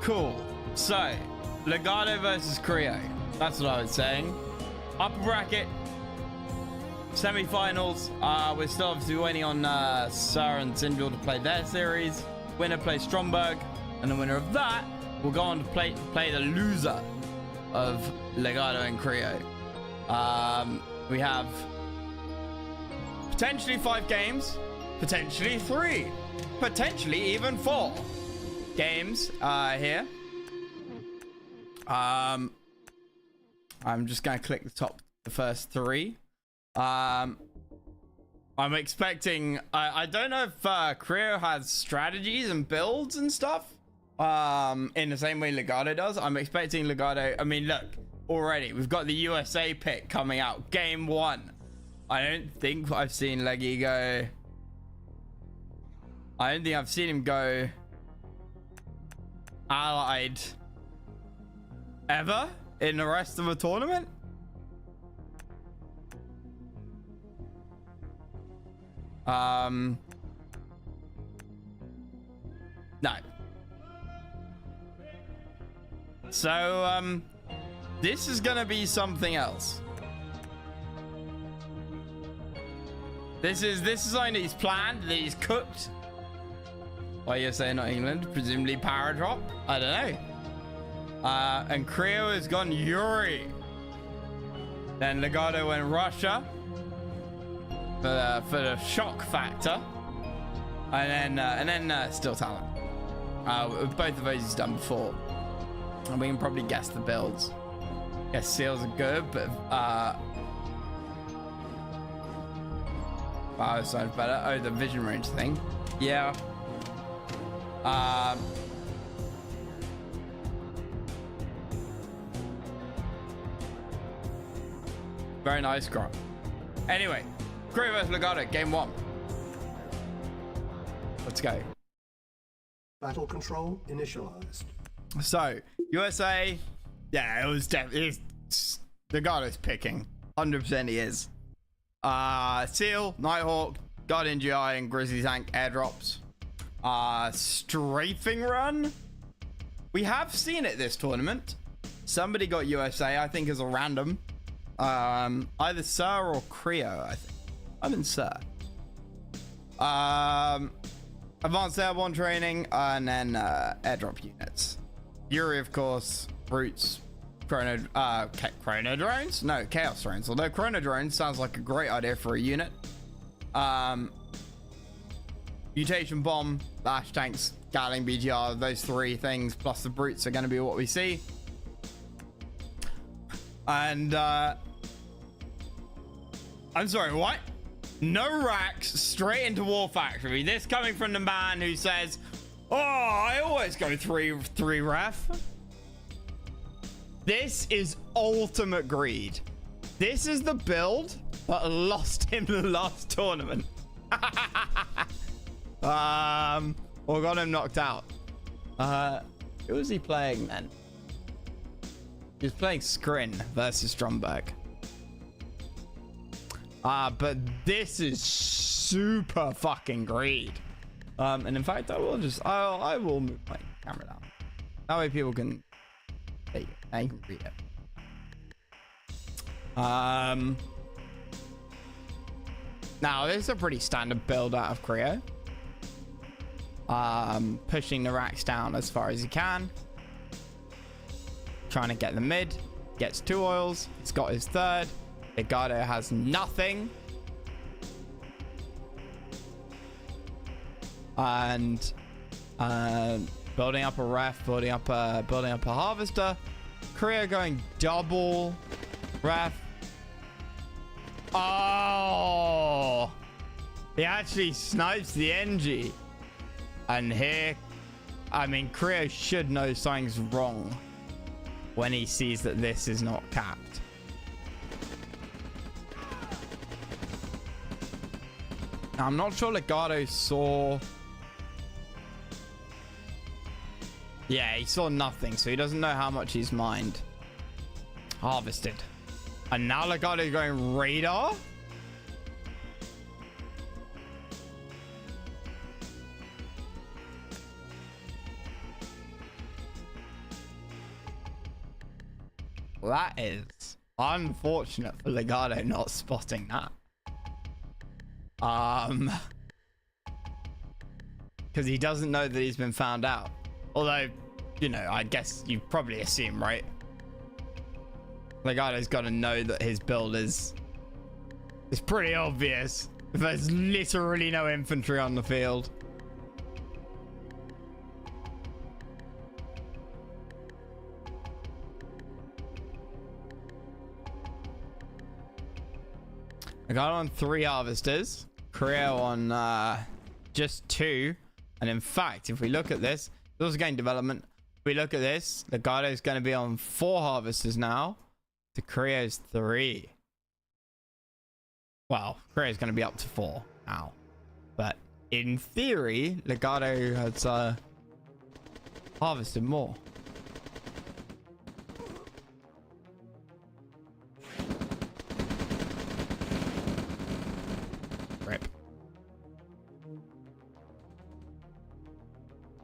Cool. So, Legado versus Creo. That's what I was saying. Upper bracket. Semi-finals. We're still obviously waiting on Sir and Sinjul to play their series. Winner plays Stromberg. And the winner of that will go on to play the loser of Legado and Creo. We have potentially 5 games. Potentially 3. Potentially even 4 games here. I'm just gonna click the first 3. I'm expecting I don't know if Creo has strategies and builds and stuff in the same way Legado does. I'm expecting Legado. I mean, look, already we've got the USA pick coming out game 1. I don't think I've seen Leggy go. I don't think I've seen him go allied ever in the rest of a tournament. No. So this is gonna be something else. This is something that he's planned, that he's cooked. Why you're saying not England? Presumably power drop? I don't know. And Creo has gone Yuri. Then Legado went Russia for the shock factor, and then still talent. Both of those he's done before, and we can probably guess the builds. Guess seals are good, but wow, sounds better. Oh, the vision range thing. Yeah. Very nice, Grant. Anyway, Creo vs Legado, game 1. Let's go. Battle control initialized. So, USA, yeah, it was definitely Legado's picking. 100% he is. Seal, Nighthawk, Guardian GI, and Grizzly Tank airdrops. Strafing run. We have seen it this tournament. Somebody got USA, I think, as a random. Either Sir or Creo, I think. I'm in Sir. Advanced airborne training, and then airdrop units. Yuri, of course. Brutes. Chrono drones? No, chaos drones. Although chrono drones sounds like a great idea for a unit. Mutation bomb, lash tanks, Gatling BGR, those 3 things plus the brutes are going to be what we see. And I'm sorry, what? No racks, straight into War Factory. This coming from the man who says, oh, I always go 3 ref. This is ultimate greed. This is the build that lost him the last tournament. Or got him knocked out. Who was he playing then? He was playing Skrin versus Stromberg. But this is super fucking greed. And in fact, I will move my camera down. That way people can see it. And can read it. Now this is a pretty standard build out of Creo. Pushing the racks down as far as you can. Trying to get the mid. Gets 2 oils. It's got his 3rd. Legado has nothing. And building up a ref, building up a harvester. Creo going double ref. Oh, he actually snipes the NG. And here, I mean, Creo should know something's wrong when he sees that this is not capped. Now, I'm not sure Legado saw. Yeah, he saw nothing, so he doesn't know how much he's mined. Harvested. And now Legado going radar. that is unfortunate for Legato not spotting that. Because he doesn't know that he's been found out. Although, you know, I guess you probably assume, right? Legato's got to know that his build is pretty obvious. There's literally no infantry on the field. I got on 3 harvesters, Creo on just 2, and in fact, if we look at this, this was game development. If we look at this, Legato's going to be on 4 harvesters now to Creo's 3. Well, Creo's going to be up to 4 now, but in theory, Legato has harvested more. Rip.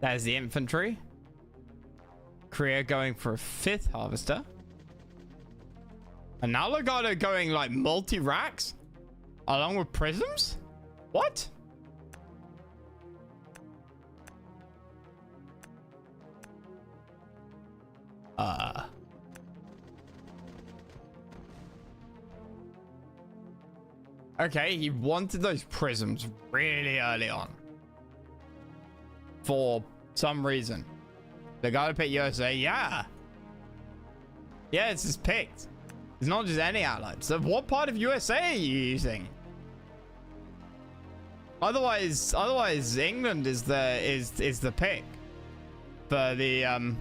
There's the infantry. Creo going for a 5th harvester. And now Legato going like multi-racks along with prisms? What? Okay, he wanted those prisms really early on. For some reason. Legato picked USA, yeah. Yeah, it's just picked. It's not just any outlet. So what part of USA are you using? Otherwise England is the pick for the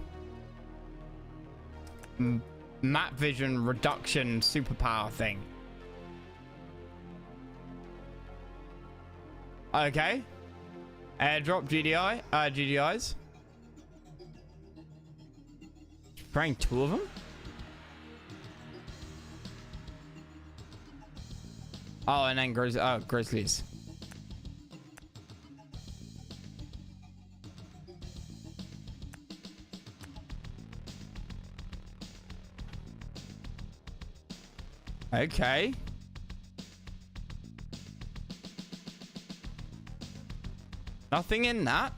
map vision reduction superpower thing. Okay. Airdrop GDIs. Spraying 2 of them? Oh, and then Grizzlies. Okay. Nothing in that.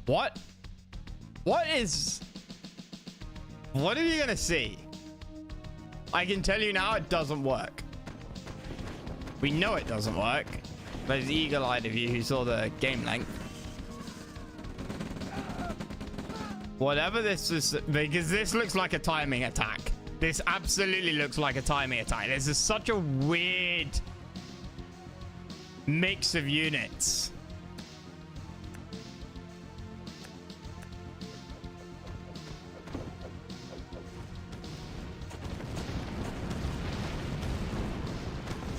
What? What are you gonna see? I can tell you now it doesn't work. We know it doesn't work. Those eagle-eyed of you who saw the game length. Whatever this is, because this looks like a timing attack. This absolutely looks like a timing attack. This is such a weird mix of units.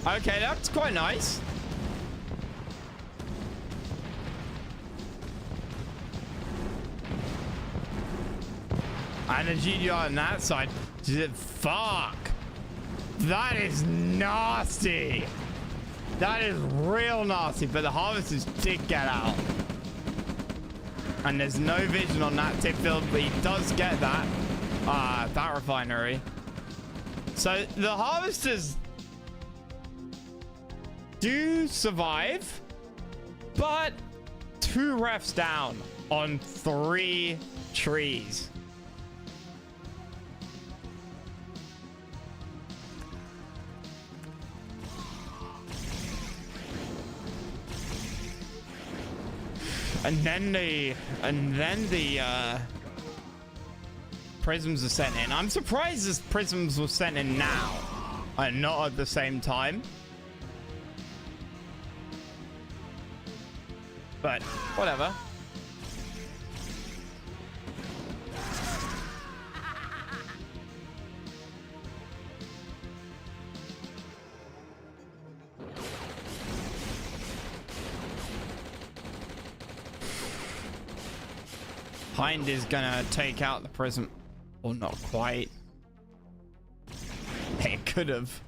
Okay, that's quite nice. And a GDI on that side. Fuck. That is nasty. That is real nasty. But the harvesters did get out. And there's no vision on that tip field, but he does get that. That refinery. So the harvesters do survive, but 2 refs down on 3 trees. And then the prisms are sent in. I'm surprised this prisms were sent in now and not at the same time. But whatever. Hind is gonna take out the prism. Or not quite. It could have.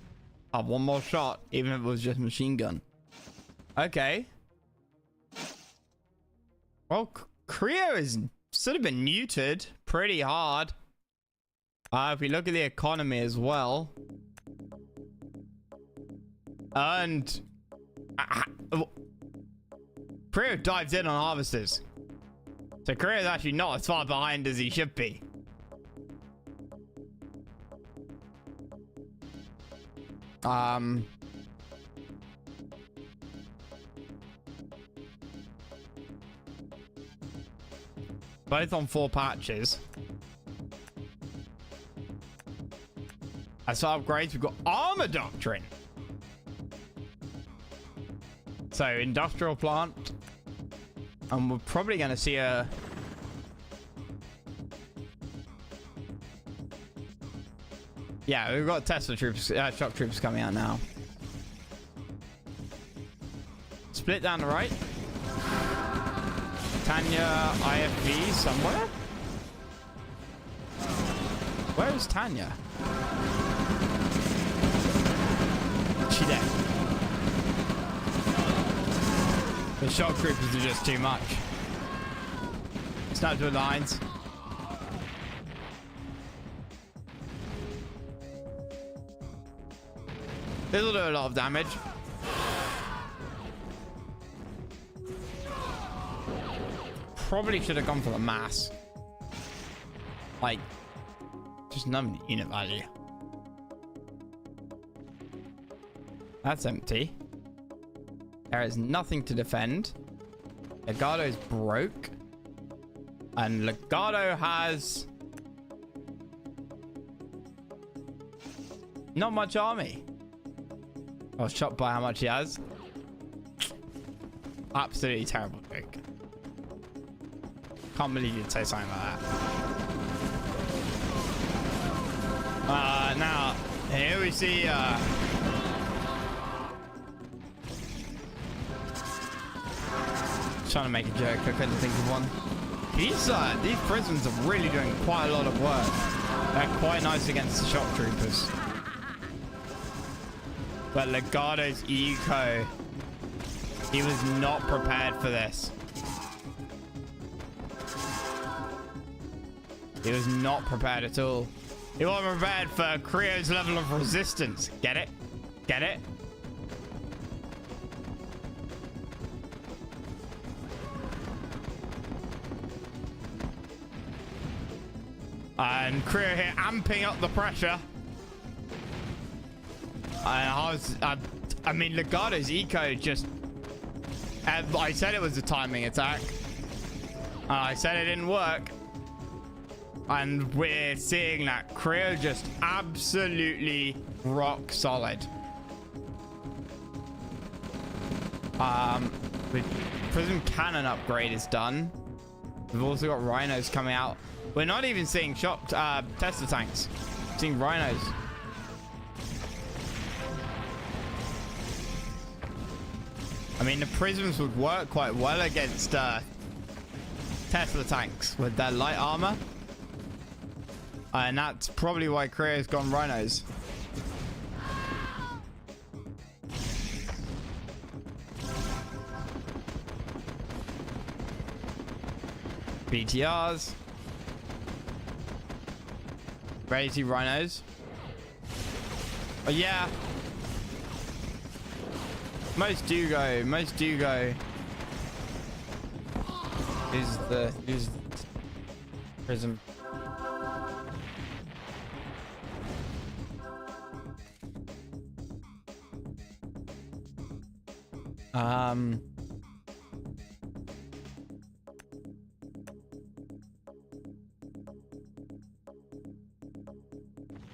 One more shot, even if it was just machine gun. Okay. Well, Creo is sort of been neutered pretty hard. If we look at the economy as well. And Korea dives in on harvesters. So Korea is actually not as far behind as he should be. Both on 4 patches. As for upgrades, we've got armor doctrine. So industrial plant. And we're probably going to see a... Yeah, we've got Tesla troops, shock troops coming out now. Split down the right. Tanya IFV somewhere? Where is Tanya? She dead. The shock troopers are just too much. Sniped with lines. This will do a lot of damage. Probably should have gone for the mass. Like, just none unit value. That's empty. There is nothing to defend. Legado's broke. And Legado has not much army. I was shocked by how much he has. Absolutely terrible pick. Can't believe you'd say something like that. Now, here we see trying to make a joke, I couldn't think of one. These prisms are really doing quite a lot of work. They're quite nice against the shock troopers. But Legado's eco, he was not prepared for this. He was not prepared at all. He wasn't prepared for Creo's level of resistance. Get it? Get it? And Creo here amping up the pressure. I mean, Legado's eco just... I said it was a timing attack. I said it didn't work. And we're seeing that Creo just absolutely rock solid. The Prism Cannon upgrade is done. We've also got Rhinos coming out. We're not even seeing shocked Tesla tanks. We're seeing Rhinos. I mean, the Prisms would work quite well against Tesla tanks with their light armor. And that's probably why Korea's gone Rhinos. BTRs. Ready to see Rhinos. Oh yeah. Most do go. Most do go. Who's the Prism?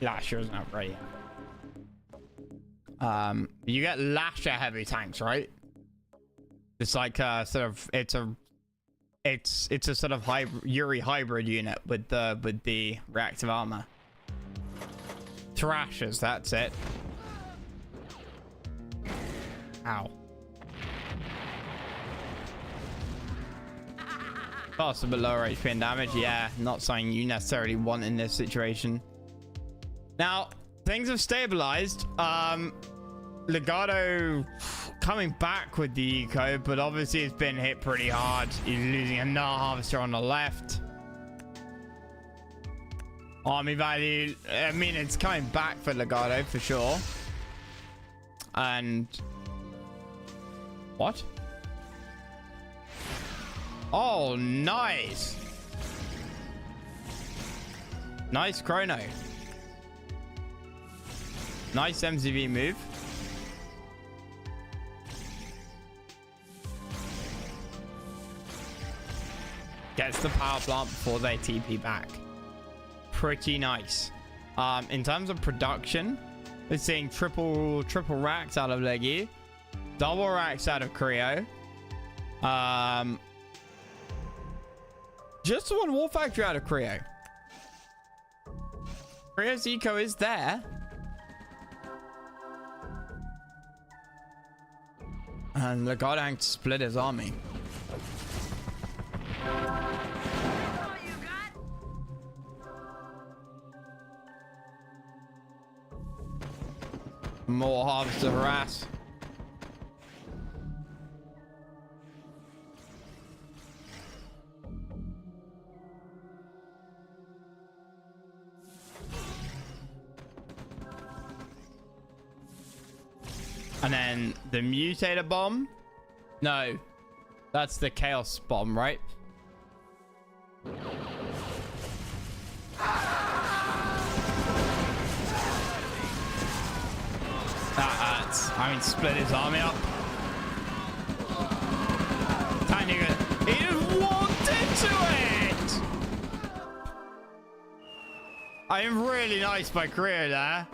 Lasher's not ready. You get Lasher heavy tanks, right? It's like sort of it's a sort of Yuri hybrid unit with the reactive armor. Thrashers, that's it. Ow. Faster but lower HP and damage. Yeah, not something you necessarily want in this situation. Now, things have stabilized. Legado coming back with the eco, but obviously it's been hit pretty hard. He's losing another harvester on the left. Army value. I mean, it's coming back for Legado for sure. And what? Oh, nice. Nice chrono. Nice MCV move. Gets the power plant before they TP back. Pretty nice. In terms of production, we're seeing triple racks out of Leggy, double racks out of Creo. Just one war factory out of Creo. Creo's eco is there. And Legado split his army. More harvest to harass. And then the mutator bomb. No, that's the chaos bomb, right? That hurts. I mean, split his army up. Tanya, he just walked into it. I am really nice by Creo there.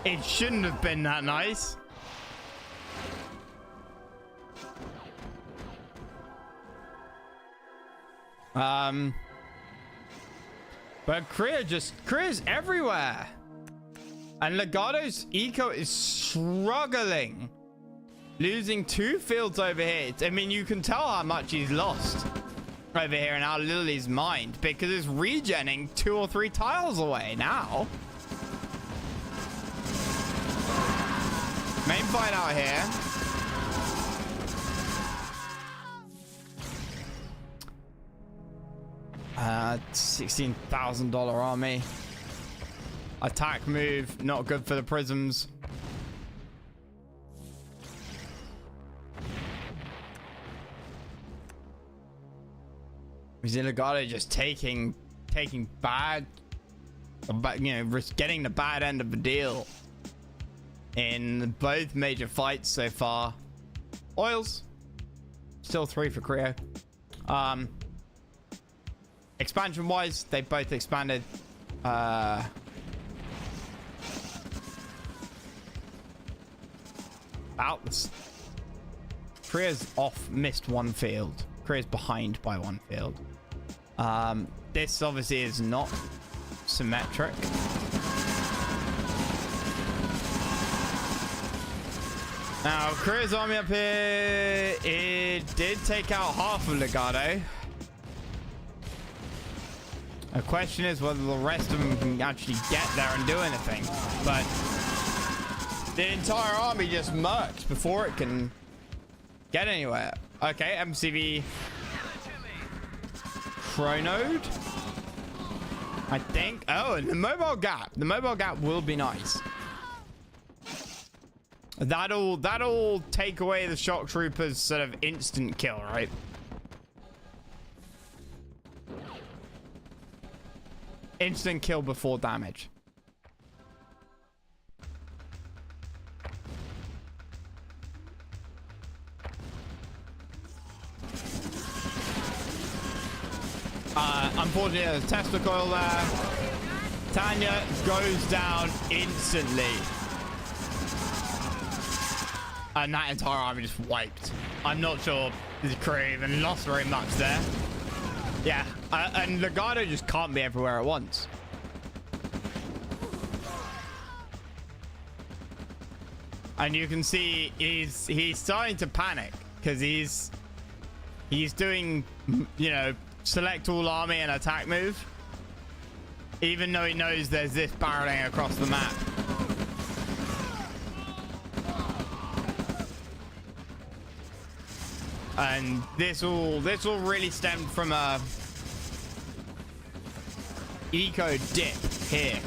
It shouldn't have been that nice. But Creo's everywhere. And Legado's eco is struggling. Losing 2 fields over here. I mean, you can tell how much he's lost over here and how little he's mined, because it's regenning 2 or 3 tiles away now. Main fight out here. $16,000 army. Attack move, not good for the prisms. Legado just taking bad, you know, getting the bad end of the deal in both major fights so far. Oils, still 3 for Creo. Expansion wise, they both expanded. About this. Creo's off, missed 1 field. Creo's behind by 1 field. This obviously is not symmetric. Now, Creo's army up here, it did take out half of Legado. The question is whether the rest of them can actually get there and do anything. But the entire army just murks before it can get anywhere. Okay, MCV chronoed, I think. Oh, and the mobile gap. The mobile gap will be nice. That'll take away the shock troopers sort of instant kill, right? Instant kill before damage. Unfortunately, there's a Tesla coil there. Tanya goes down instantly. And that entire army just wiped. I'm not sure the Creo even lost very much there. Yeah, and Legado just can't be everywhere at once. And you can see he's starting to panic because he's doing, you know, select all army and attack move, even though he knows there's this barreling across the map. And this all really stemmed from a eco dip here.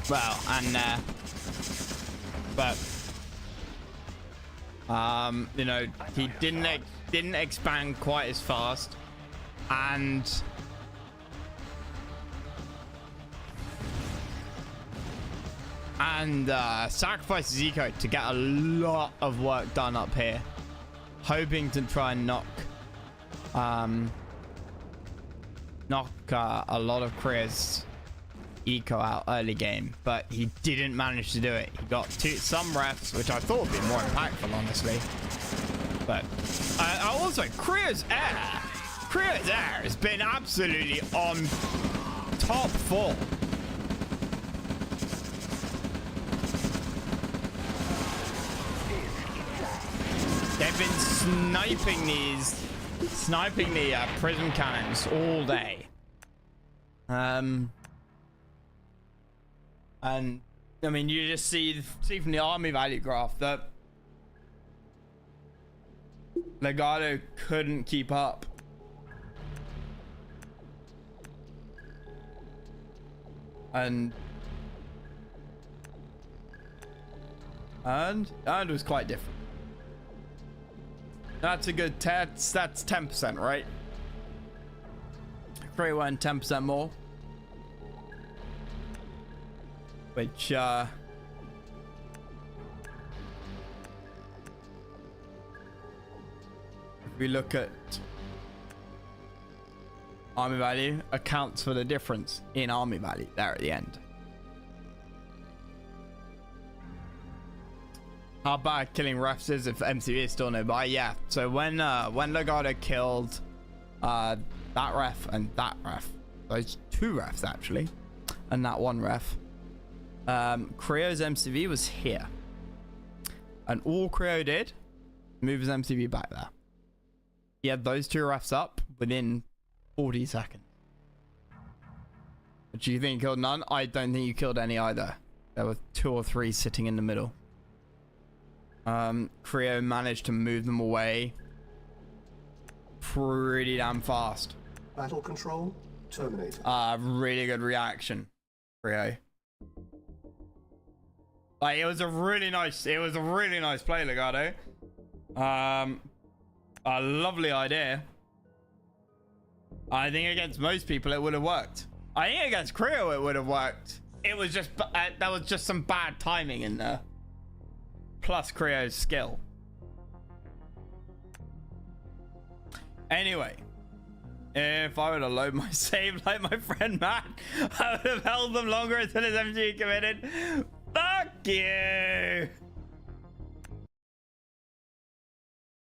Well, and but you know, he didn't expand quite as fast, and sacrifices eco to get a lot of work done up here, hoping to try and knock a lot of Kriya's eco out early game, but he didn't manage to do it. He got some refs, which I thought would be more impactful, honestly. But also Kriya's air has been absolutely on top form. They've been sniping the prism cannons all day. And I mean, you just see from the army value graph that Legado couldn't keep up. And it was quite different. That's a good that's 10%, right? Kriya went 10% more. Which if we look at army value, accounts for the difference in army value there at the end. How bad killing refs is if MCV is still nearby? Yeah. So when Legado killed that ref and that ref, those two refs actually, and that one ref, Kriya's MCV was here, and all Kriya did, move his MCV back there. He had those two refs up within 40 seconds. But do you think he killed none? I don't think you killed any either. There were 2 or 3 sitting in the middle. Kriya managed to move them away pretty damn fast. Battle control terminated. Really good reaction, Kriya. Like, it was a really nice play, Legado. A lovely idea. I think against most people it would have worked. I think against Kriya it would have worked. It was just that was just some bad timing in there. Plus Kriya's skill. Anyway, if I would have loaded my save like my friend Matt, I would have held them longer until his MG committed. Fuck you!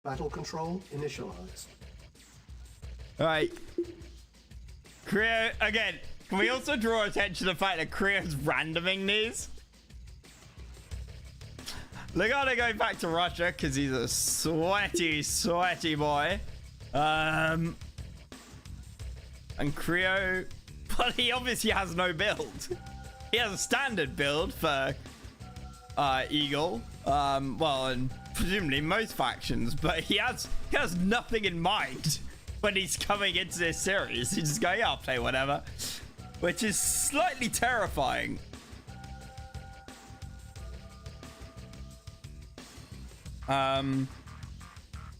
Battle control initialized. Alright. Kriya, again, can we also draw attention to the fact that Kriya's randoming these? Legado going back to Russia because he's a sweaty boy. And Kriya, but he obviously has no build. He has a standard build for Eagle. Well, and presumably most factions, but he has nothing in mind when he's coming into this series. He's just going, yeah, I'll play whatever, which is slightly terrifying. Hover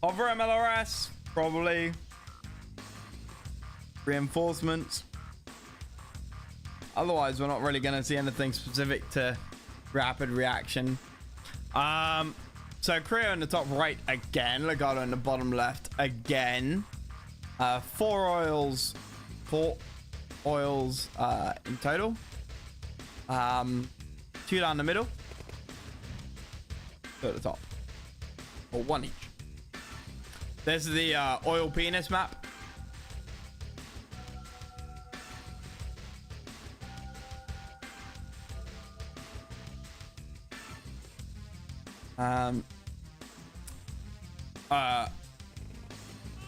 MLRS, probably. Reinforcements. Otherwise, we're not really going to see anything specific to rapid reaction. So Kriya in the top right again. Legado in the bottom left again. 4 oils in total. 2 down the middle. 2 at the top. Or 1 each. This is the oil penis map.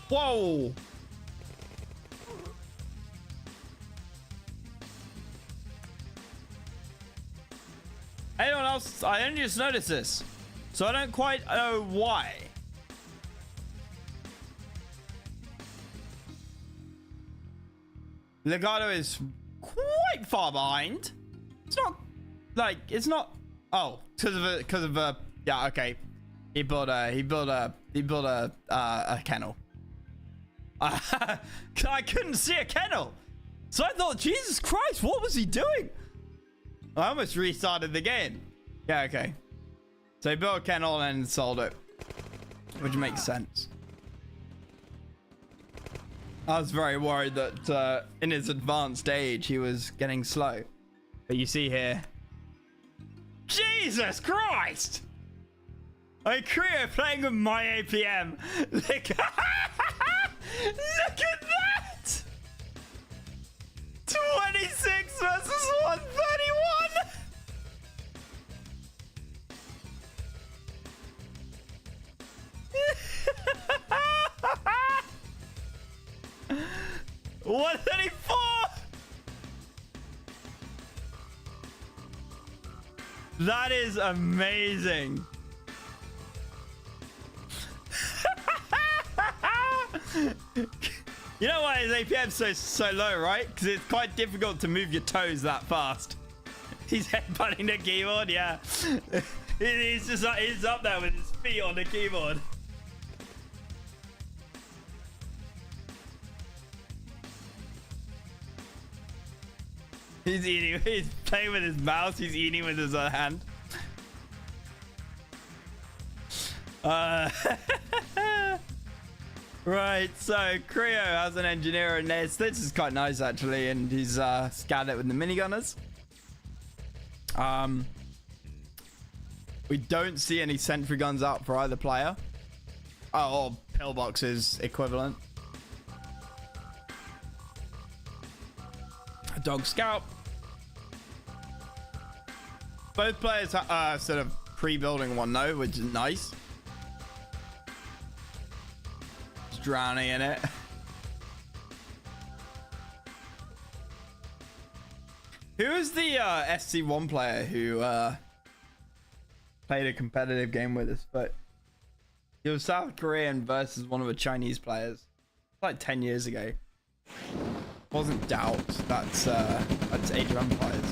Whoa! Anyone else? I only just noticed this, so I don't quite know why. Legato is quite far behind. It's not like it's not. Oh, because of a yeah. Okay, he built a kennel. I couldn't see a kennel, so I thought, Jesus Christ, what was he doing? I almost restarted the game. Yeah, okay. So he built a kennel and sold it, which makes sense. I was very worried that in his advanced age he was getting slow. But you see here, Jesus Christ! I Creo playing with my APM. Look at that! 26 versus 131. What 34? That is amazing. You know why his APM's so low, right? Because it's quite difficult to move your toes that fast. He's headbutting the keyboard, yeah. He's up there with his feet on the keyboard. He's playing with his mouse, he's eating with his other hand. Right, so Creo has an engineer in this. This is quite nice actually, and he's scanned it with the minigunners. We don't see any sentry guns out for either player. Oh, or pillboxes equivalent. A dog scout. Both players are sort of pre-building one though, which is nice. Just drowning in it. Who is the SC1 player who played a competitive game with us? But he was South Korean versus one of the Chinese players, like 10 years ago. Wasn't Doubt. That's Age of Empires.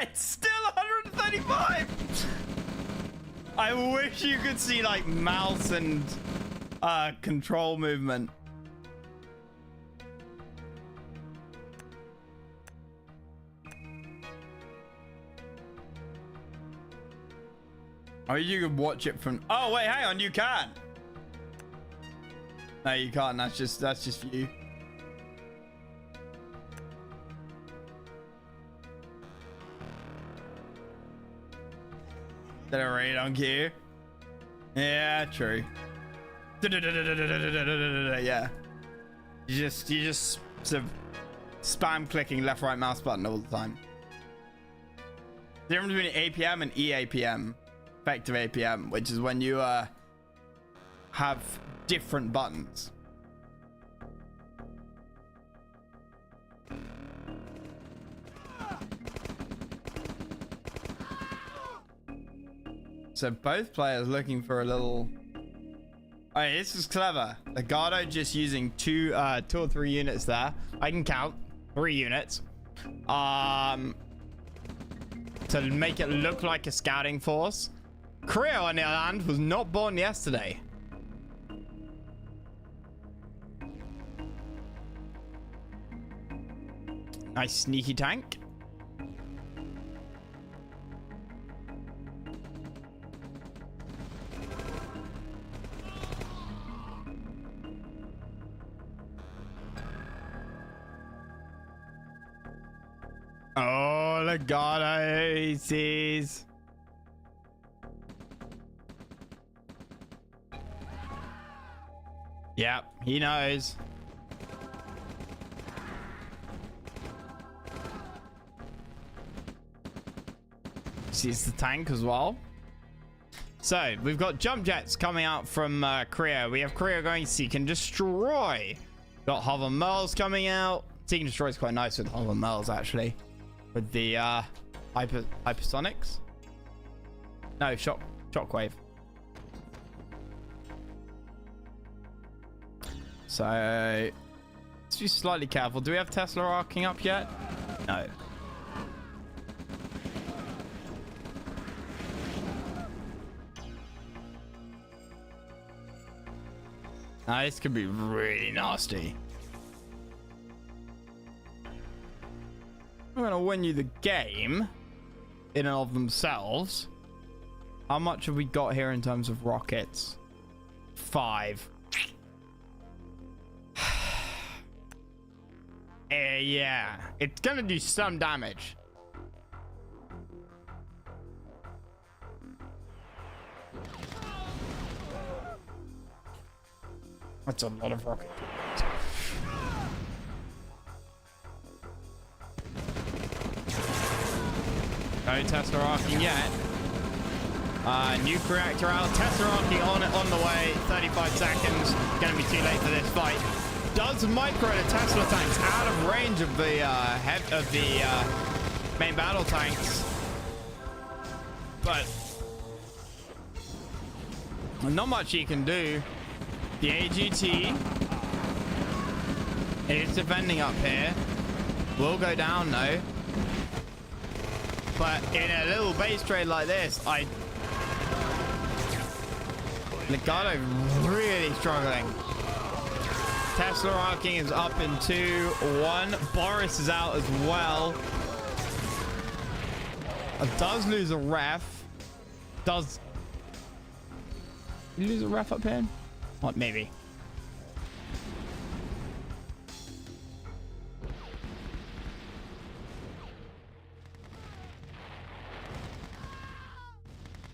It's still 135. I wish you could see like mouse and control movement. Oh, you can watch it from. Oh wait, hang on, you can. No, you can't. That's just you. Did I read on cue? Yeah, true. Yeah. You just sort of spam clicking left right mouse button all the time. The difference between APM and EAPM, effective APM, which is when you have different buttons. So both players looking for a little. Oh, this is clever. Legato just using two or three units there. I can count 3 units. To make it look like a scouting force. Creo, on the other hand, was not born yesterday. Nice sneaky tank. Oh, Legato, he sees. Yep, he knows. Sees the tank as well. So, we've got jump jets coming out from Creo. We have Creo going Seek and Destroy. Got Hover Merls coming out. Seek and Destroy is quite nice with Hover Merls, actually. With the Hypersonics? No, shockwave. So let's be slightly careful. Do we have Tesla arcing up yet? No. Now this could be really nasty. I'm gonna win you the game in and of themselves. How much have we got here in terms of rockets? 5. Yeah, it's gonna do some damage. That's a lot of rocket. No Tesla arcing yet. Nuke reactor out. Tesla arcing on the way. 35 seconds. Gonna be too late for this fight. Does micro the Tesla tanks out of range of the main battle tanks, but not much he can do. The AGT is defending up here. Will go down though. But in a little base trade like this, Legato really struggling. Tesla arcing is up in 2-1. Boris is out as well. Does lose a ref. Does he lose a ref up here? What, maybe.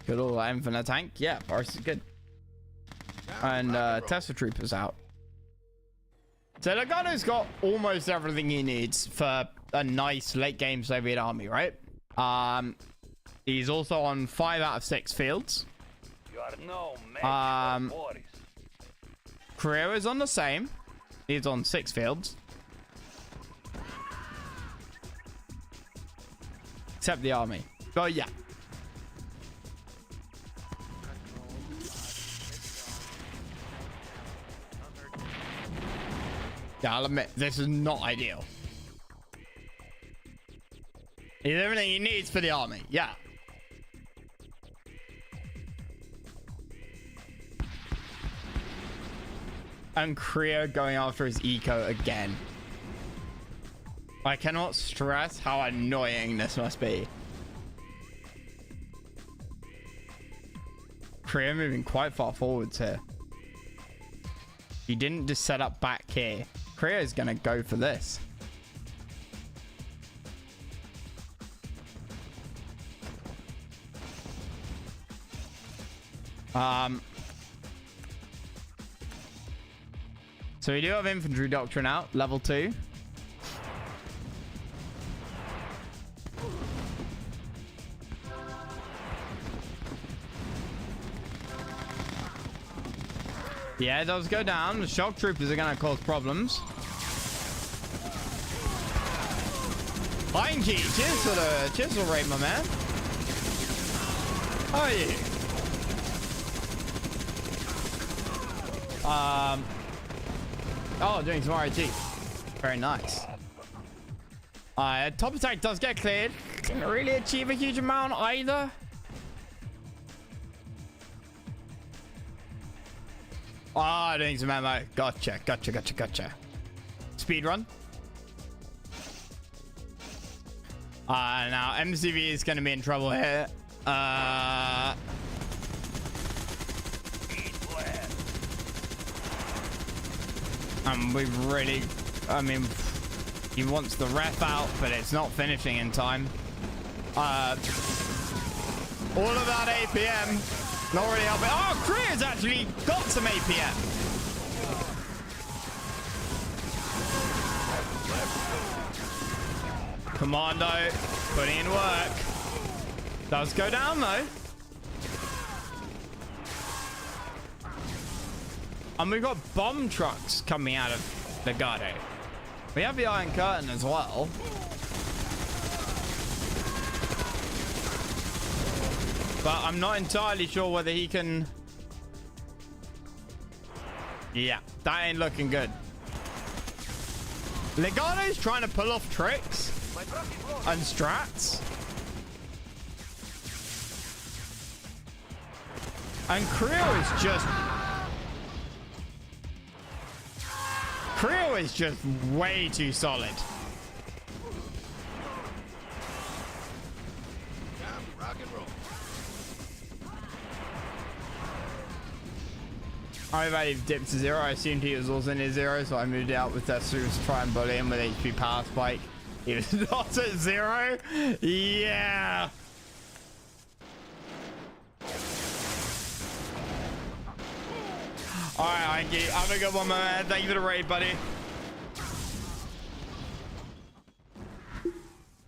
Good old infinite tank. Yeah, Boris is good. And Tesla Trooper's out. So Legato's got almost everything he needs for a nice late game Soviet army, right? He's also on 5 out of 6 fields. Korea is on the same. He's on 6 fields. Except the army. But yeah. Yeah, I'll admit, this is not ideal. He's everything he needs for the army. Yeah. And Korea going after his eco again. I cannot stress how annoying this must be. Korea moving quite far forwards here. He didn't just set up back here. Korea is gonna go for this. So we do have infantry doctrine out, level 2. Yeah, it does go down. The shock troopers are gonna cause problems. Flying G, cheers for the chisel raid, my man. How are you? Oh, doing some RIT. Very nice. Top attack does get cleared. Didn't really achieve a huge amount either. Doing some ammo. Gotcha. Speed run. Now MCV is going to be in trouble here. We've really, I mean, he wants the ref out, but it's not finishing in time. All of that APM, not really helping. Oh, Korea's actually got some APM. Commando putting in work. Does go down though. And we've got bomb trucks coming out of Legato. We have the Iron Curtain as well. But I'm not entirely sure whether he can... Yeah, that ain't looking good. Legato's trying to pull off tricks and strats. And Creo is just... Creo is just way too solid. Rock and roll. I value dipped to 0. I assumed he was also near 0, so I moved out with Tetsu to try and bully him with HP power spike. He was not at 0. Yeah. All right, Anki, have a good one, man. Thank you for the raid, buddy.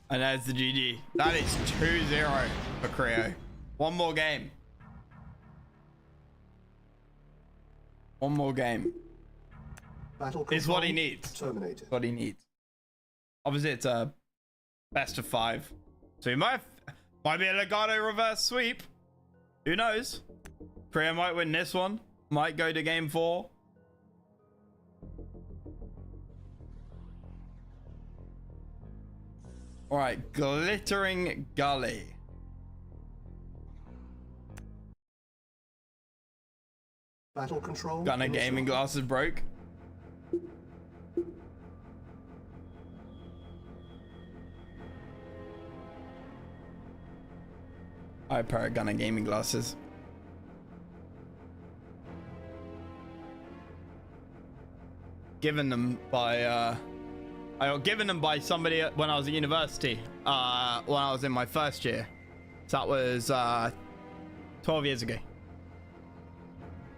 And that's the GG. That is 2-0 for Creo. One more game. One more game. Battle Is what he control needs. terminated. What he needs. Obviously, it's a best of 5. So he might be a Legato reverse sweep. Who knows? Creo might win this one. Might go to game 4. All right, Glittering Gully. Battle control. Gunner gaming glasses broke. I pair of Gunner gaming glasses. Given them by I got given them by somebody when I was at university, when I was in my first year. So that was 12 years ago.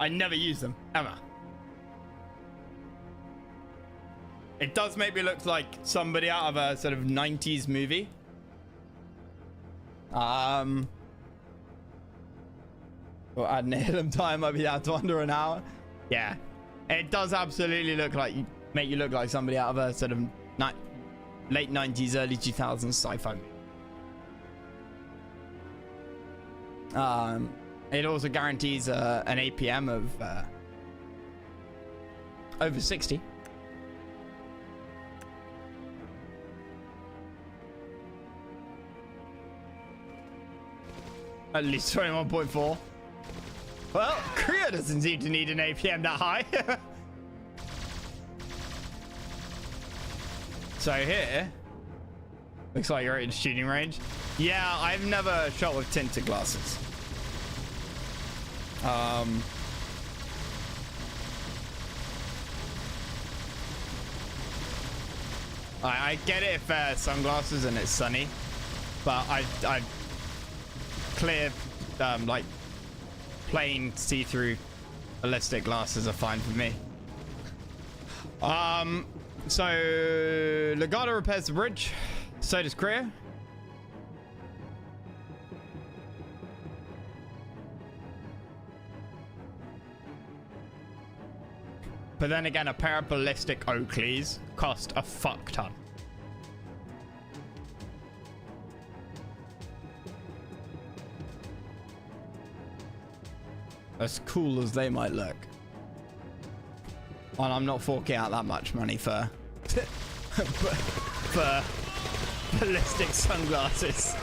I never used them, ever. It does make me look like somebody out of a sort of 90s movie. Well, add Nihilum time, I'll be down to under an hour. Yeah, it does absolutely look like make you look like somebody out of a sort of late 90s, early 2000s sci-fi movie. It also guarantees an APM of over 60. At least 21.4. Well, Creo doesn't seem to need an APM that high. So here, looks like you're in shooting range. Yeah, I've never shot with tinted glasses. I get it if sunglasses and it's sunny, but I clear like plain see-through ballistic glasses are fine for me. So Legato repairs the bridge, so does Creo. But then again, a pair of ballistic Oakleys cost a fuck ton. As cool as they might look. And I'm not forking out that much money for for ballistic sunglasses.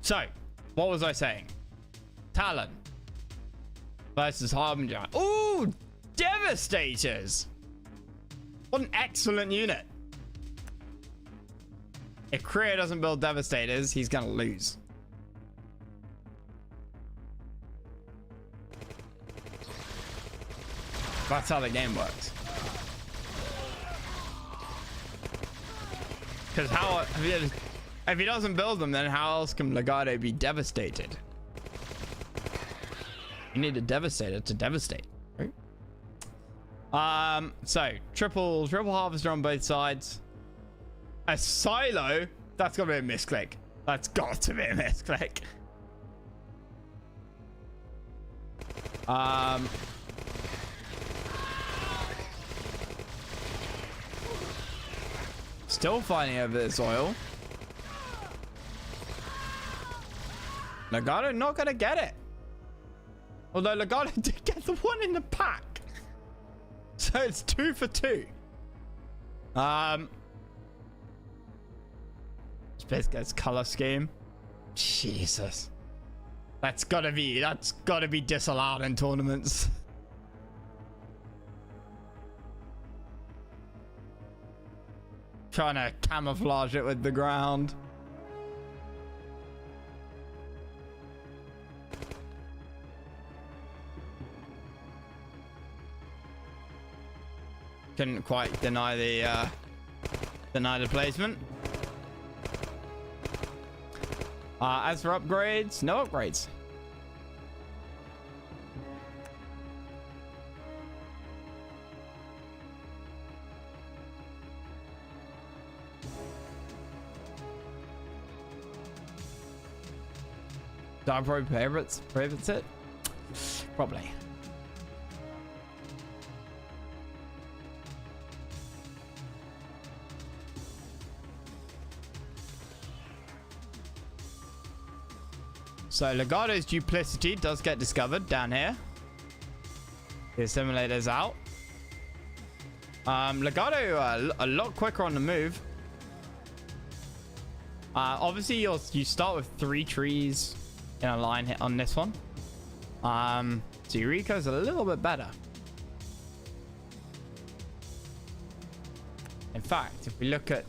So, what was I saying? Talon versus Harbinger. Ooh, Devastators. What an excellent unit. If Creo doesn't build Devastators, he's gonna lose. That's how the game works. Because how if he doesn't build them, then how else can Legato be devastated? You need a Devastator to devastate, right? So triple harvester on both sides. A silo? That's got to be a misclick. That's got to be a misclick. Still fighting over this oil. Legato not gonna get it. Although Legato did get the one in the pack. So it's 2 for 2. Biscuit's color scheme. Jesus. That's gotta be disallowed in tournaments. Trying to camouflage it with the ground. Couldn't quite deny the placement. As for upgrades, no upgrades. Dark Pro prohibits it? Probably. So Legato's duplicity does get discovered down here. The assimilator's out. Legato a lot quicker on the move. Obviously you start with 3 trees in a line hit on this one. So Eureka's a little bit better. In fact, if we look at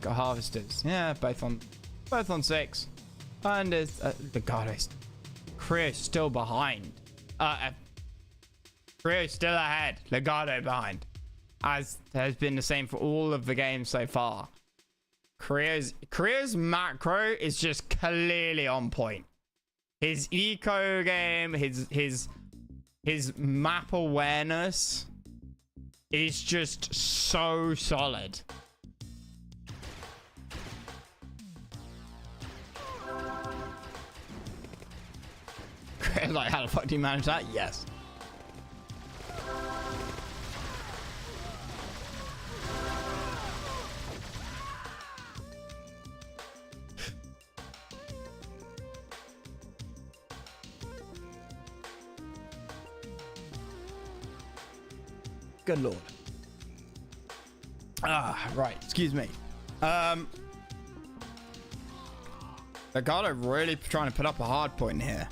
harvesters, yeah, both on 6. And it's Legato's Crio's still behind. Crio's still ahead. Legato behind. As has been the same for all of the games so far. Crio's macro is just clearly on point. His eco game, his map awareness is just so solid. Like, how the fuck do you manage that? Yes. Good lord. Right. Excuse me. Legato really trying to put up a hard point here.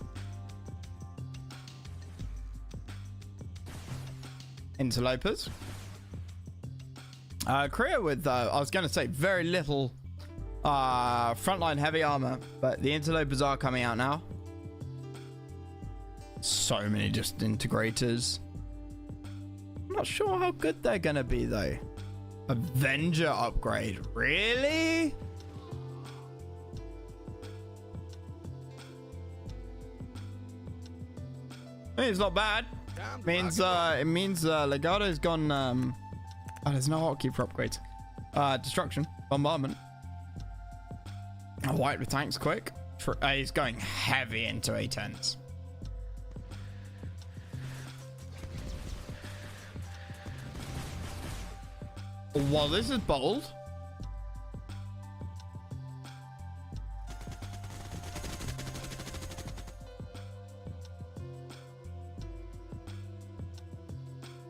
Interlopers. Krio with, I was going to say, very little frontline heavy armor, but the interlopers are coming out now. So many disintegrators. I'm not sure how good they're going to be, though. Avenger upgrade. Really? I mean, it's not bad. It means Legato's gone. Oh, there's no hotkey for upgrades. Destruction, bombardment. White with tanks quick. He's going heavy into A10s. Well, this is bold.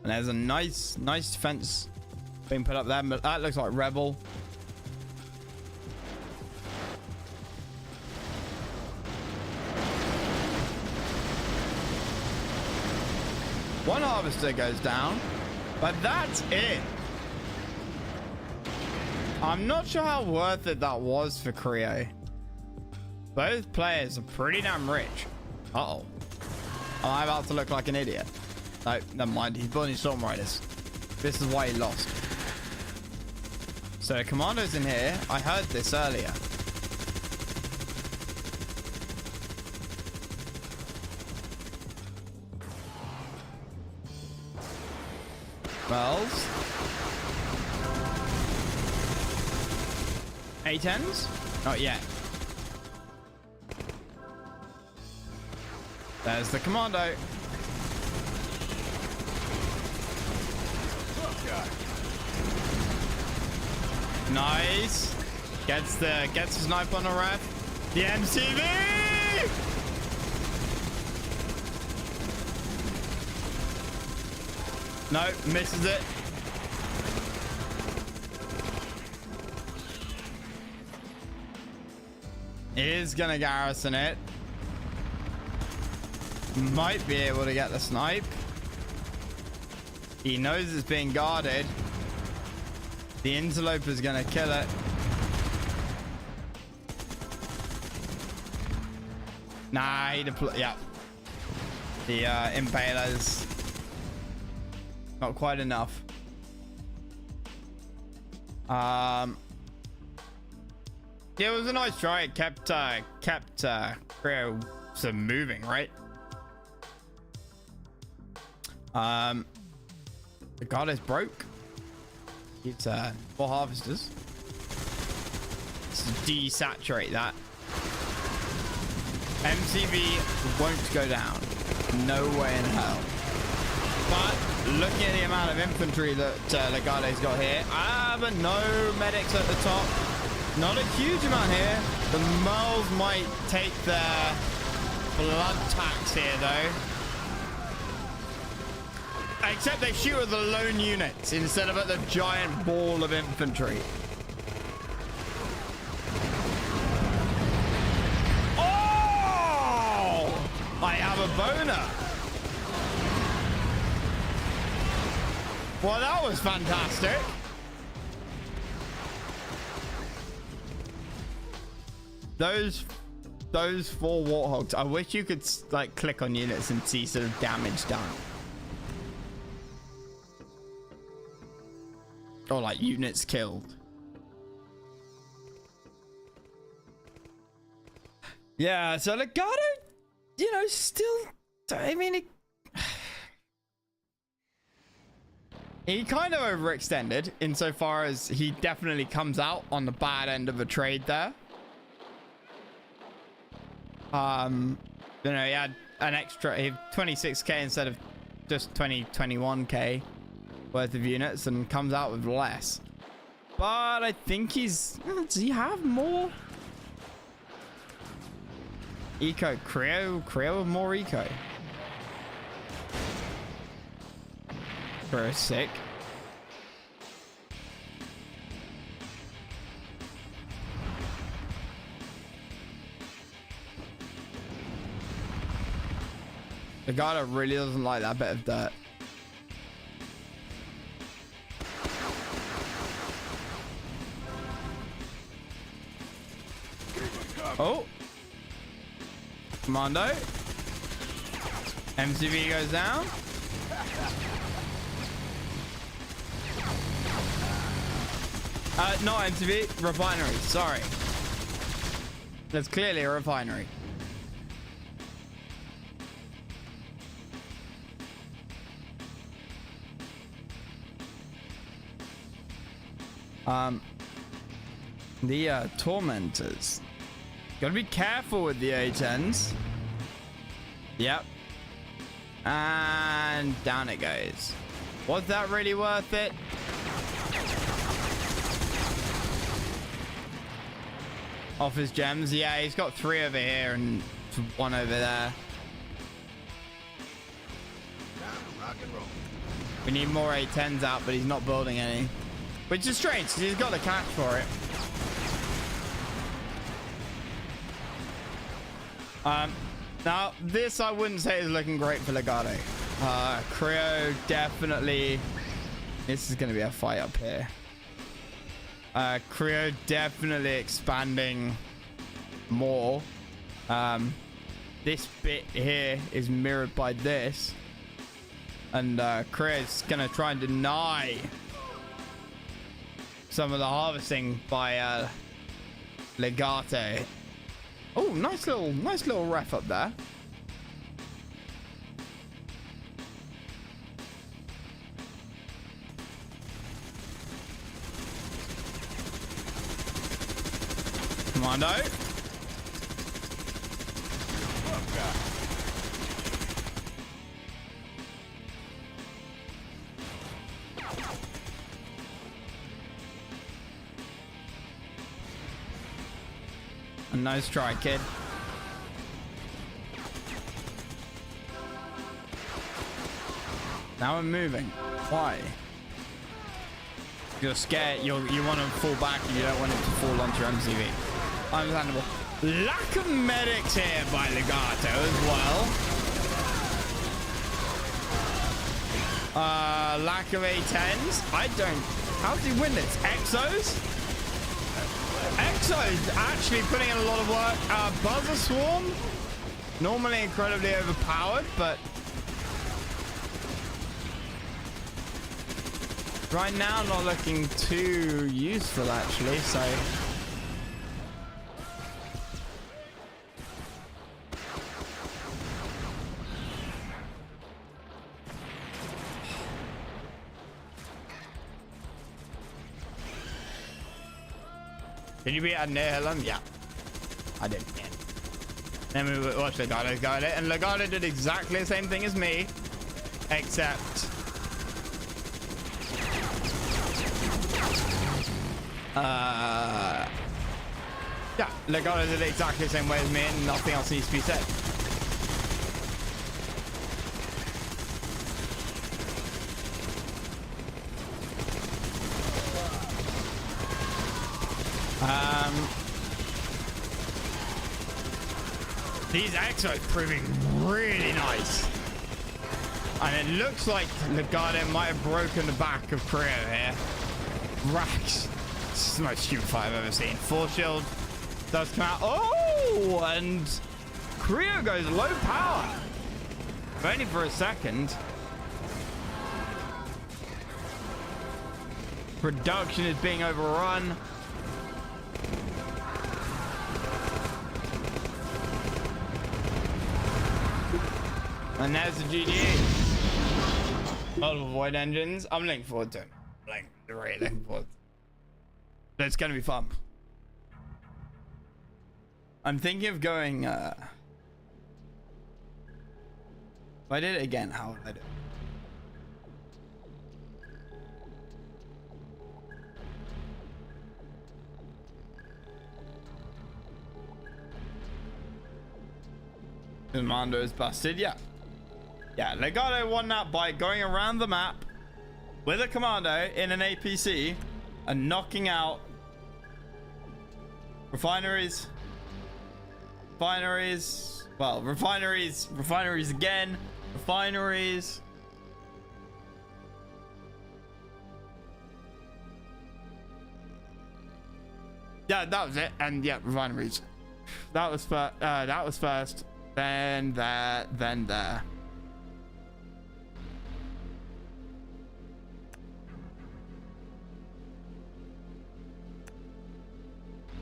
And there's a nice defense being put up there, but that looks like Rebel. One harvester goes down, but that's it. I'm not sure how worth it that was for Krio. Both players are pretty damn rich. Uh-oh. Am I about to look like an idiot? No, never mind. He's building Storm Riders. This is why he lost. So, Commando's in here. I heard this earlier. Wells. A10s? Not yet. There's the Commando. Nice. Gets the snipe on the ref. The MCV. No, misses it. Is gonna garrison it. Might be able to get the snipe. He knows it's being guarded. The interloper's gonna kill it. Nah, he deployed. Yeah. The impaler's not quite enough. Yeah, it was a nice try. It kept Creo some moving, right? The goddess broke. It's 4 harvesters. Let's desaturate that. MCV won't go down. No way in hell. But looking at the amount of infantry that Legate's got here, but no medics at the top. Not a huge amount here. The Merles might take their blood tax here, though. Except they shoot at the lone units instead of at the giant ball of infantry. Oh! I have a boner. Well, that was fantastic. Those 4 Warthogs. I wish you could like click on units and see sort of damage done. Or like units killed. Yeah, so Legato, you know, still, I mean, he kind of overextended insofar as he definitely comes out on the bad end of a trade there. You know, he had an extra 26k instead of just 21k worth of units and comes out with less. But I think does he have more eco? Creo with more eco. Creo's sick. The guy that really doesn't like that bit of dirt. Oh, Commando. MCV goes down. Not MCV, refinery. Sorry, that's clearly a refinery. The tormentors. Gotta be careful with the A10s. Yep. And down it goes. Was that really worth it? Off his gems. Yeah, he's got 3 over here and 1 over there. Time to rock and roll. We need more A10s out, but he's not building any. Which is strange, because he's got the cash for it. Now, this I wouldn't say is looking great for Legato. Creo definitely... This is going to be a fight up here. Creo definitely expanding more. This bit here is mirrored by this. And Creo's going to try and deny some of the harvesting by Legato. Oh, nice little ref up there. Commando. Nice try, kid. Now I'm moving. Why? You're scared. You want to fall back and you don't want it to fall onto your MCV. Understandable. Lack of medics here by Legato as well. Lack of A10s. I don't. How did he win this? Exos? Exos actually putting in a lot of work. Buzzer Swarm. Normally incredibly overpowered, but right now not looking too useful actually, so did you beat Annihilum? Yeah, I did. Yeah. Then we watched Legato got it, and Legato did exactly the same thing as me, except yeah, Legato did it exactly the same way as me, and nothing else needs to be said. These Exos proving really nice. And it looks like Legato might have broken the back of Creo here. Rax. This is the most stupid fight I've ever seen. Force shield does come out. Oh, and Creo goes low power. But only for a second. Production is being overrun. And there's the GG. Multiple void engines. I'm looking forward to it. Like, really looking forward. But it's gonna be fun. I'm thinking of going. If I did it again, how would I do it? Commando is busted. Yeah. Yeah, Legato won that by going around the map with a commando in an APC and knocking out refineries, well, refineries again, refineries. Yeah, that was it. And yeah, refineries. That was first. Then there, then there.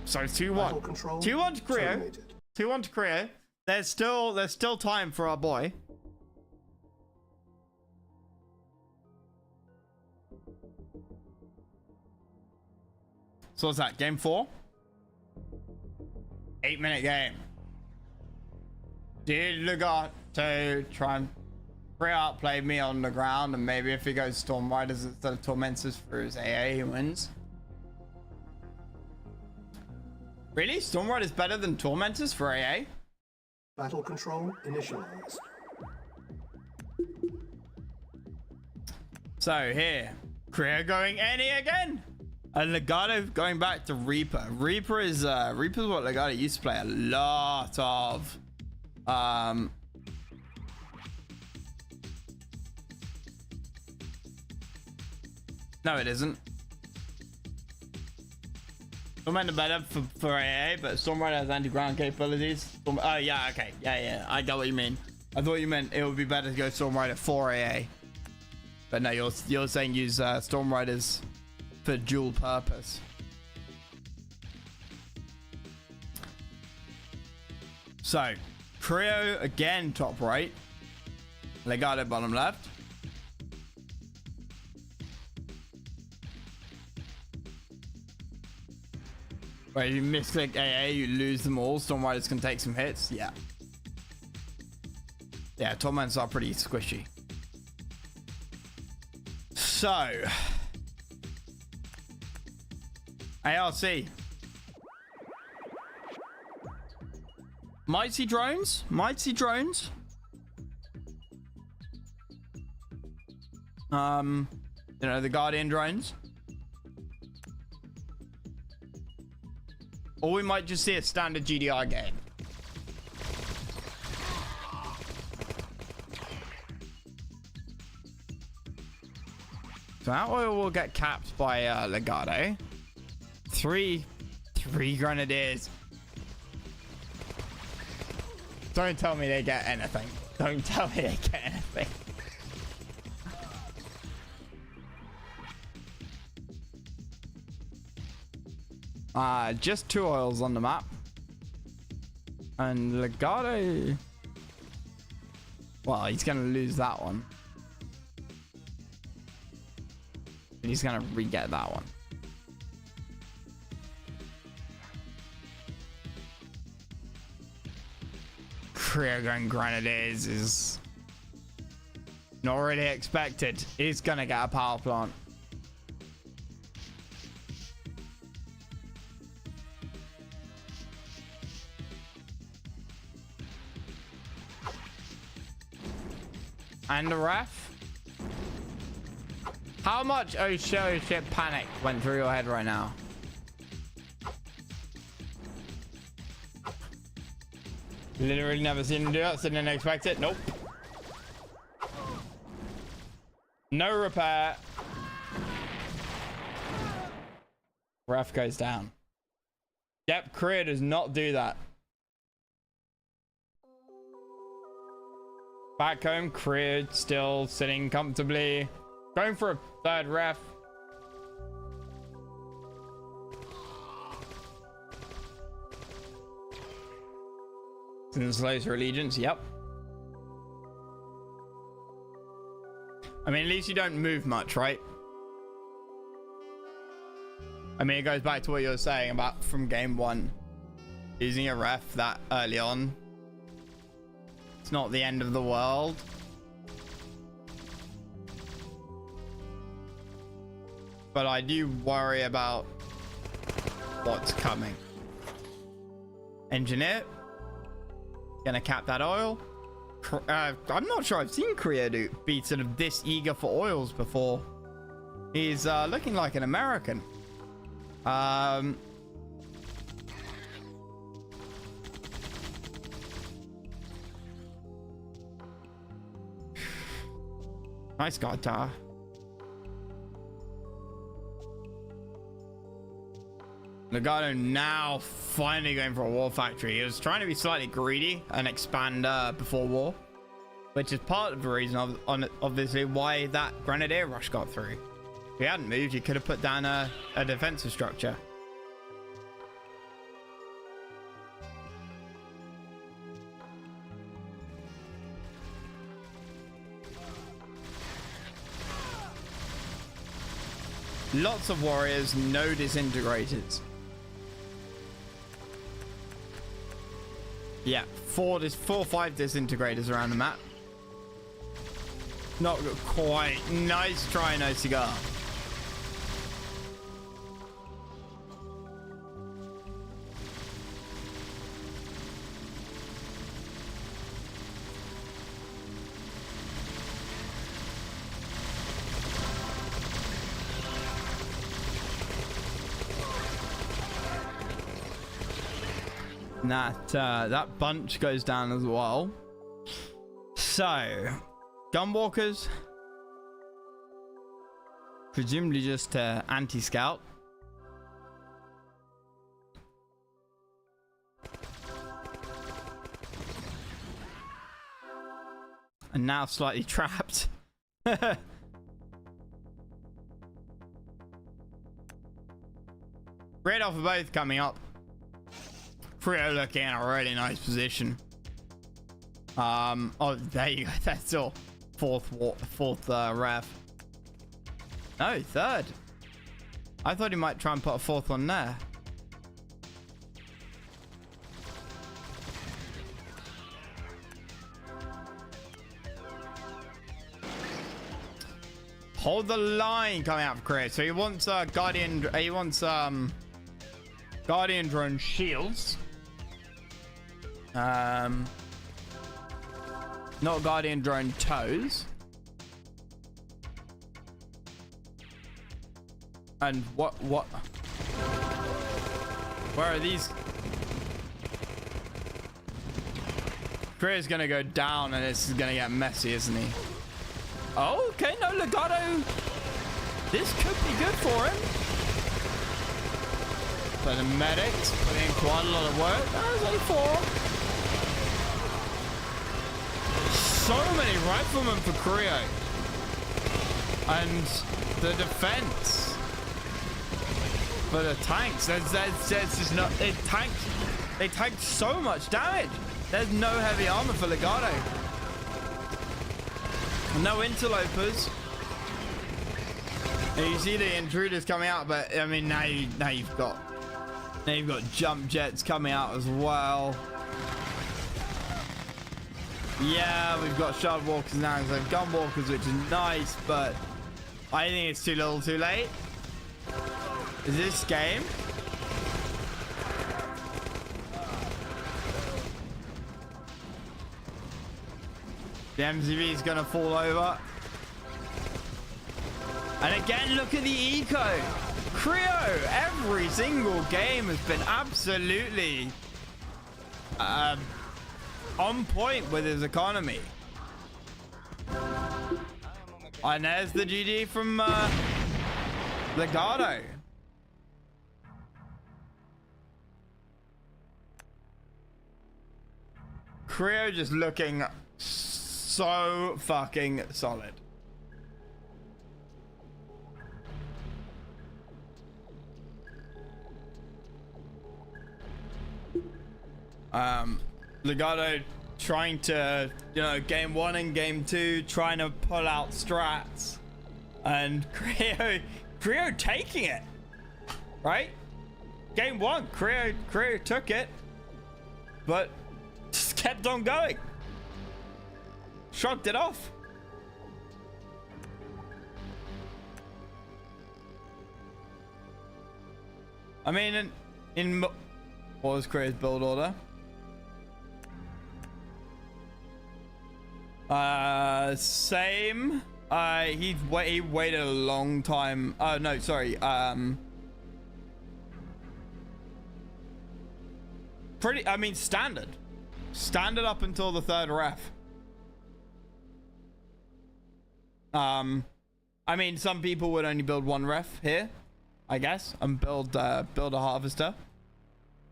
So 2-1. 2-1 to Creo. 2-1 to Creo. There's still time for our boy. So what's that? Game 4? 8-minute game. Did Legato try and outplay me on the ground, and maybe if he goes Storm Riders instead of Tormentors for his AA, he wins? Really? Storm Riders better than Tormentors for AA? Battle control initialized. So here, Creo going any again, and Legato going back to Reaper. Reaper is what Legato used to play a lot of. No, it isn't. Tormentor better for AA, but Stormrider has anti-ground capabilities. Oh yeah, okay, yeah, I got what you mean. I thought you meant it would be better to go Stormrider for AA, but no, you're saying use Stormriders for dual purpose. So Creo again top right, Legato bottom left. Where you misclick AA, you lose them all. Stormriders can take some hits. Yeah. Yeah, Tormentors are pretty squishy. So ARC. Mighty drones. Mighty drones. You know, the Guardian drones. Or we might just see a standard GDR game. So that oil will get capped by Legato. Three grenadiers. Don't tell me they get anything. Don't tell me they get anything. Just 2 oils on the map. And Legato... Well, he's going to lose that one. And he's going to re-get that one. Career going Grenadiers is not really expected. He's going to get a power plant. And the ref. How much oh shit panic went through your head right now? Literally never seen him do that, so didn't expect it. Nope. No repair. Ref goes down. Yep, Korea does not do that. Back home, Korea still sitting comfortably. Going for a 3rd ref. Since laser allegiance, yep. I mean, at least you don't move much, right? I mean, it goes back to what you were saying about from game 1. Using a ref that early on. It's not the end of the world. But I do worry about what's coming. Engineer. Gonna cap that oil. I'm not sure I've seen Korea be sort of this eager for oils before. He's looking like an American. Nice guard tower. Legato now finally going for a war factory. He was trying to be slightly greedy and expand before war, which is part of the reason obviously why that Grenadier rush got through. If he hadn't moved, he could have put down a defensive structure. Lots of warriors, no disintegrators. Yeah, 4 or 5 disintegrators around the map. Not quite. Nice try, no cigar. That bunch goes down as well. So gunwalkers presumably just anti-scout. And now slightly trapped. Great off of both coming up. Frio looking in a really nice position. Oh, there you go. That's all. Fourth ref. No, 3rd. I thought he might try and put a 4th one there. Hold the line coming out for Chris. So he wants Guardian. He wants Guardian drone shields. Not Guardian drone toes. And what? Where are these? Freya's gonna go down and this is gonna get messy, isn't he? Oh, okay, no, Legato. This could be good for him. But the medics put in quite a lot of work. There's only 4. So many riflemen for Creo. And the defense for the tanks. There's just not. They tanked so much damage. There's no heavy armor for Legato. No interlopers. And you see the intruders coming out, but I mean now you've got jump jets coming out as well. Yeah, we've got shard walkers now instead of gun walkers, which is nice, but I think it's too little, too late. Is this game? The MCV is gonna fall over. And again, look at the eco. Creo, every single game has been absolutely on point with his economy. And there's the GG from Legato. Creo just looking so fucking solid. Legato trying to, you know, game 1 and game 2, trying to pull out strats, and Creo taking it, right? Game 1, Creo took it, but just kept on going. Shrugged it off. I mean, in what was Creo's build order? Same. He waited a long time. Oh no, sorry. I mean, standard up until the 3rd ref. I mean, some people would only build 1 ref here, I guess, and build a harvester.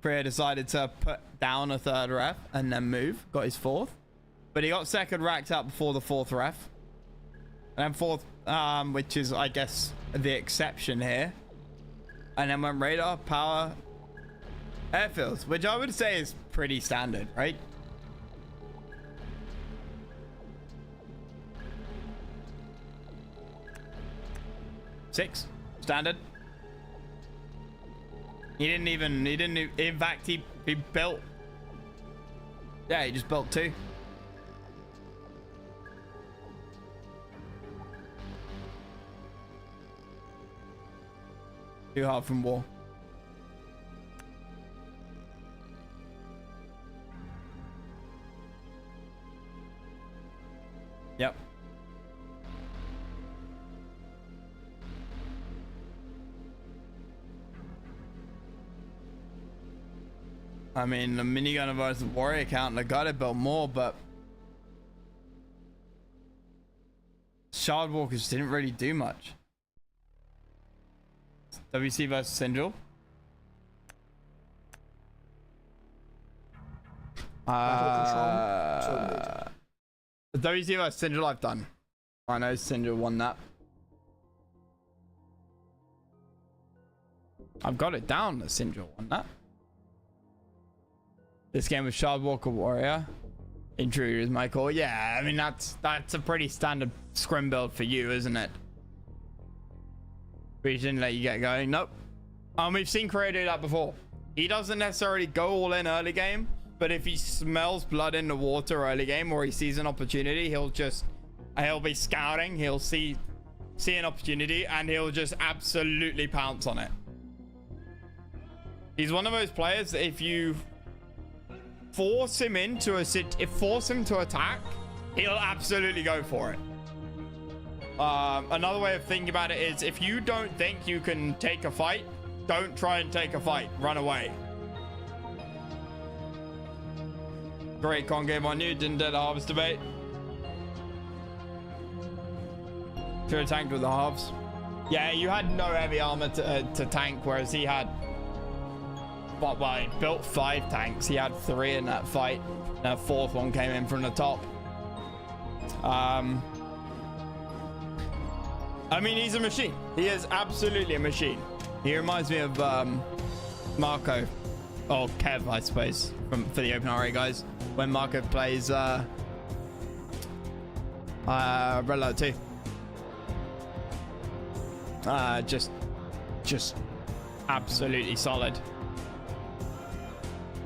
Creo decided to put down a 3rd ref and then move. Got his 4th, but he got 2nd racked out before the 4th ref, and then 4th, which is, I guess, the exception here. And then went radar, power, airfields, which I would say is pretty standard, right? Six, standard. In fact, he built. Yeah, he just built 2. Too hard from war. Yep. I mean, the minigun versus warrior count, Legato built more, but shard walkers didn't really do much. WC versus Syndril. The WC versus Syndril I've done. I know Syndril won that. I've got it down that Syndril won that. This game was Shard Walker Warrior. Intruder is my call. Yeah, I mean that's a pretty standard scrim build for you, isn't it? We didn't let you get going. Nope. We've seen Creo do that before. He doesn't necessarily go all in early game, but if he smells blood in the water early game or he sees an opportunity, he'll be scouting, he'll see an opportunity, and he'll just absolutely pounce on it. He's one of those players that if you force him into force him to attack, he'll absolutely go for it. Another way of thinking about it is, if you don't think you can take a fight, don't try and take a fight. Run away. Great con game on you. Didn't do the harvest debate. Should have tanked with the halves. Yeah, you had no heavy armor to tank, whereas he had... Well, he built 5 tanks. He had 3 in that fight. And a 4th one came in from the top. I mean, he's a machine. He is absolutely a machine. He reminds me of Marco, or Kev, I suppose, for the Open RA guys, when Marco plays Red Alert 2. Just absolutely solid.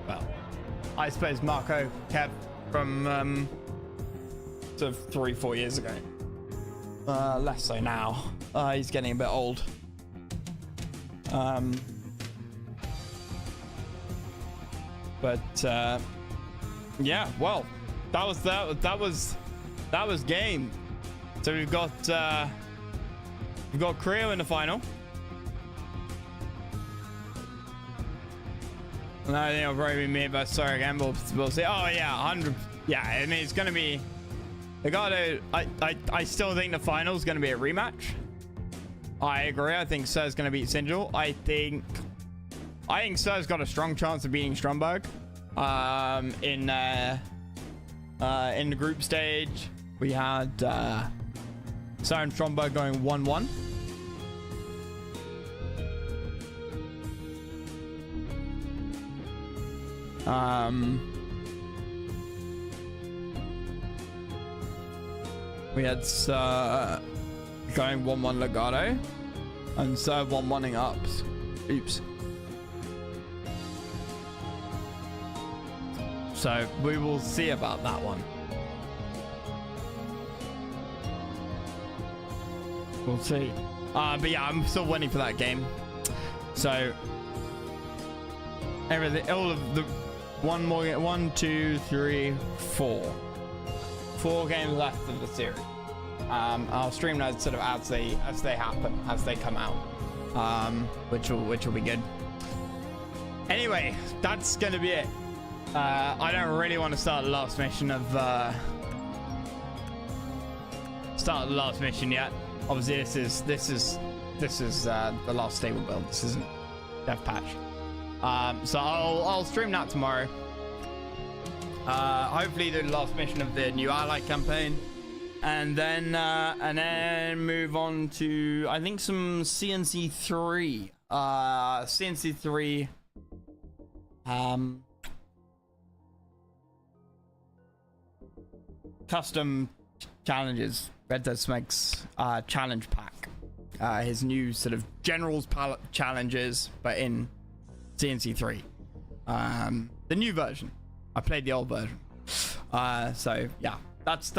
Well, I suppose Marco, Kev from sort of 3-4 years ago. Less so now. He's getting a bit old. But yeah, well, that was game. So we've got Creo in the final. And I think it'll probably be me, but sorry again, we'll see. Oh yeah, 100. Yeah, I mean, it's gonna be. I still think the final is going to be a rematch. I agree. I think Sir's going to beat Sinjil. I think Sir's got a strong chance of beating Stromberg. In the group stage, we had Sir and Stromberg going 1-1. We had going 1-1 Legato and Sir 1-1ing ups. Oops. So we will see about that one. We'll see. But yeah, I'm still waiting for that game. So everything, all of the 1, 2, 3, 4. 4 games left of the series. I'll stream those sort of as they happen, as they come out, which will be good. Anyway, that's gonna be it. I don't really want to start the last mission yet. Obviously, this is the last stable build. This isn't dev patch. So I'll stream that tomorrow. Hopefully the last mission of the new ally campaign, and then move on to, I think, some CNC3 custom challenges. Red Dead Smeg's challenge pack, his new sort of generals palette challenges, but in CNC3, the new version. I played the old version. So yeah, that's